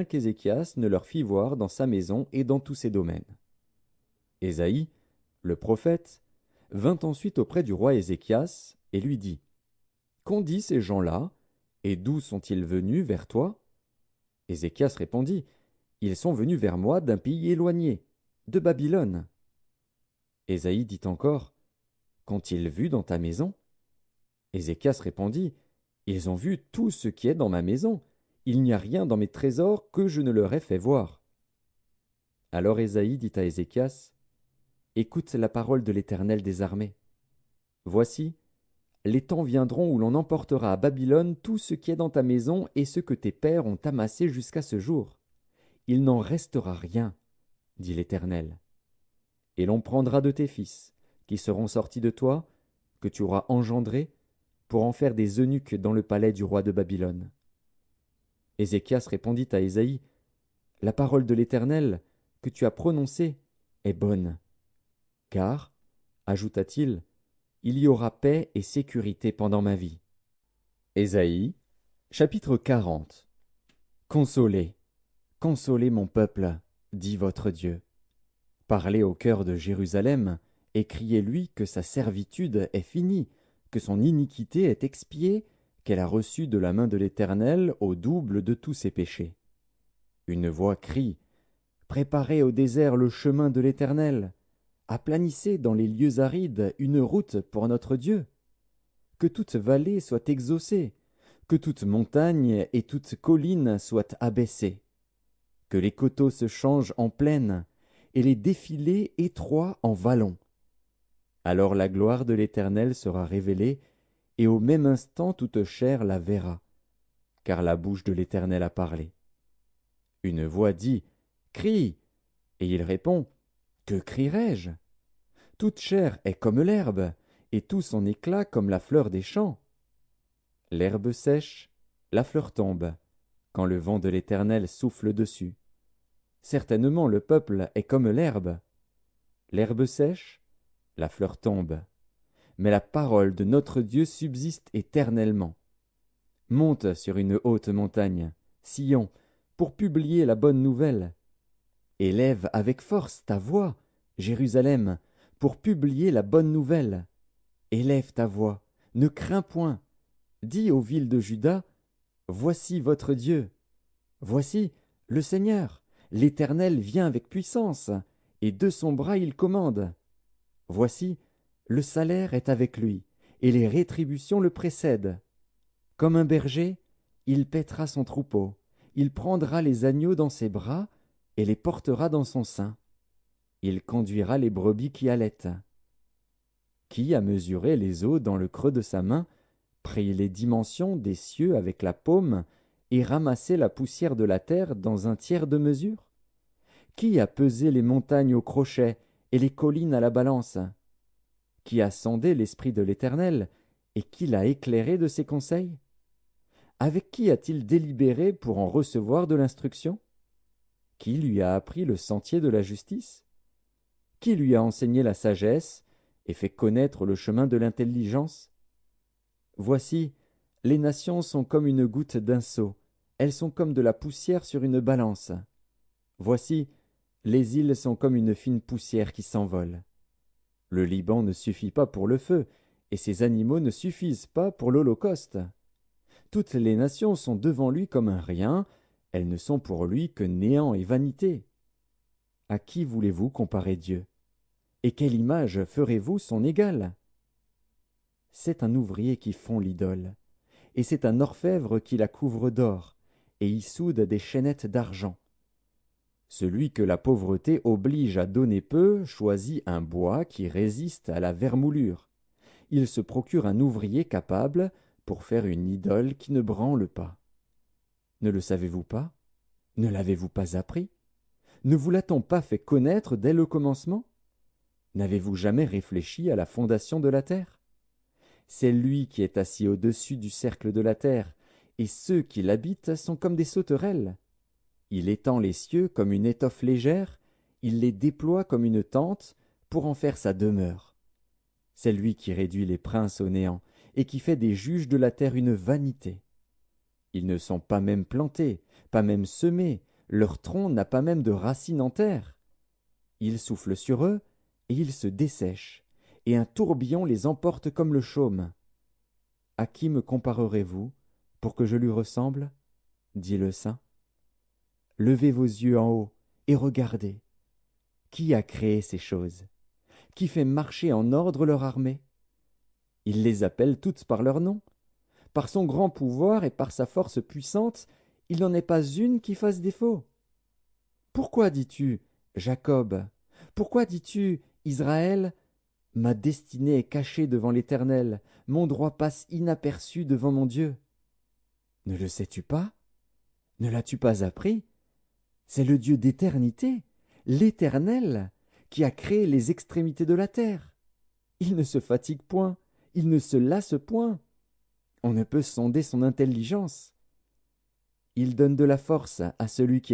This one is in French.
qu'Ézéchias ne leur fit voir dans sa maison et dans tous ses domaines. Ésaïe, le prophète, vint ensuite auprès du roi Ézéchias et lui dit: Qu'ont dit ces gens-là, et d'où sont-ils venus vers toi? Ézéchias répondit: Ils sont venus vers moi d'un pays éloigné, de Babylone. Ésaïe dit encore: Qu'ont-ils vu dans ta maison? Ézéchias répondit: Ils ont vu tout ce qui est dans ma maison. Il n'y a rien dans mes trésors que je ne leur ai fait voir. Alors Ésaïe dit à Ézéchias: Écoute la parole de l'Éternel des armées. Voici, les temps viendront où l'on emportera à Babylone tout ce qui est dans ta maison et ce que tes pères ont amassé jusqu'à ce jour. Il n'en restera rien, dit l'Éternel. Et l'on prendra de tes fils, qui seront sortis de toi, que tu auras engendrés, pour en faire des eunuques dans le palais du roi de Babylone. Ézéchias répondit à Ésaïe: La parole de l'Éternel, que tu as prononcée, est bonne. Car, ajouta-t-il, il y aura paix et sécurité pendant ma vie. Ésaïe, chapitre 40. Consolez, consolez mon peuple, dit votre Dieu. Parlez au cœur de Jérusalem, et criez-lui que sa servitude est finie, que son iniquité est expiée, qu'elle a reçu de la main de l'Éternel au double de tous ses péchés. Une voix crie: Préparez au désert le chemin de l'Éternel, aplanissez dans les lieux arides une route pour notre Dieu. Que toute vallée soit exaucée, que toute montagne et toute colline soient abaissées, que les coteaux se changent en plaines, et les défilés étroits en vallons. Alors la gloire de l'Éternel sera révélée, et au même instant toute chair la verra, car la bouche de l'Éternel a parlé. Une voix dit: Crie, et il répond: Que crierai-je? Toute chair est comme l'herbe, et tout son éclat comme la fleur des champs. L'herbe sèche, la fleur tombe, quand le vent de l'Éternel souffle dessus. Certainement le peuple est comme l'herbe. L'herbe sèche, la fleur tombe, mais la parole de notre Dieu subsiste éternellement. Monte sur une haute montagne, Sion, pour publier la bonne nouvelle. Élève avec force ta voix, Jérusalem, pour publier la bonne nouvelle. Élève ta voix, ne crains point. Dis aux villes de Juda: Voici votre Dieu. Voici le Seigneur, l'Éternel vient avec puissance, et de son bras il commande. Voici, le salaire est avec lui, et les rétributions le précèdent. Comme un berger, il paîtra son troupeau, il prendra les agneaux dans ses bras, et les portera dans son sein. Il conduira les brebis qui allaitent. Qui a mesuré les eaux dans le creux de sa main, pris les dimensions des cieux avec la paume, et ramassé la poussière de la terre dans un tiers de mesure? Qui a pesé les montagnes au crochet et les collines à la balance? Qui a sondé l'esprit de l'Éternel, et qui l'a éclairé de ses conseils? Avec qui a-t-il délibéré pour en recevoir de l'instruction? Qui lui a appris le sentier de la justice? Qui lui a enseigné la sagesse et fait connaître le chemin de l'intelligence? Voici, les nations sont comme une goutte d'un seau, elles sont comme de la poussière sur une balance. Voici, les îles sont comme une fine poussière qui s'envole. Le Liban ne suffit pas pour le feu, et ses animaux ne suffisent pas pour l'holocauste. Toutes les nations sont devant lui comme un rien, elles ne sont pour lui que néant et vanité. À qui voulez-vous comparer Dieu? Et quelle image ferez-vous son égal? C'est un ouvrier qui fond l'idole, et c'est un orfèvre qui la couvre d'or, et y soude des chaînettes d'argent. Celui que la pauvreté oblige à donner peu choisit un bois qui résiste à la vermoulure. Il se procure un ouvrier capable pour faire une idole qui ne branle pas. Ne le savez-vous pas? Ne l'avez-vous pas appris? Ne vous l'a-t-on pas fait connaître dès le commencement? N'avez-vous jamais réfléchi à la fondation de la terre? C'est lui qui est assis au-dessus du cercle de la terre, et ceux qui l'habitent sont comme des sauterelles. Il étend les cieux comme une étoffe légère, il les déploie comme une tente pour en faire sa demeure. C'est lui qui réduit les princes au néant, et qui fait des juges de la terre une vanité. Ils ne sont pas même plantés, pas même semés, leur tronc n'a pas même de racines en terre. Il souffle sur eux, et ils se dessèchent, et un tourbillon les emporte comme le chaume. À qui me comparerez-vous, pour que je lui ressemble? Dit le saint. Levez vos yeux en haut, et regardez. Qui a créé ces choses? Qui fait marcher en ordre leur armée? Il les appelle toutes par leur nom. Par son grand pouvoir et par sa force puissante, il n'en est pas une qui fasse défaut. Pourquoi dis-tu, Jacob? Pourquoi dis-tu, Israël? Ma destinée est cachée devant l'Éternel, mon droit passe inaperçu devant mon Dieu. Ne le sais-tu pas? Ne l'as-tu pas appris? C'est le Dieu d'éternité, l'Éternel, qui a créé les extrémités de la terre. Il ne se fatigue point, il ne se lasse point. On ne peut sonder son intelligence. Il donne de la force à celui qui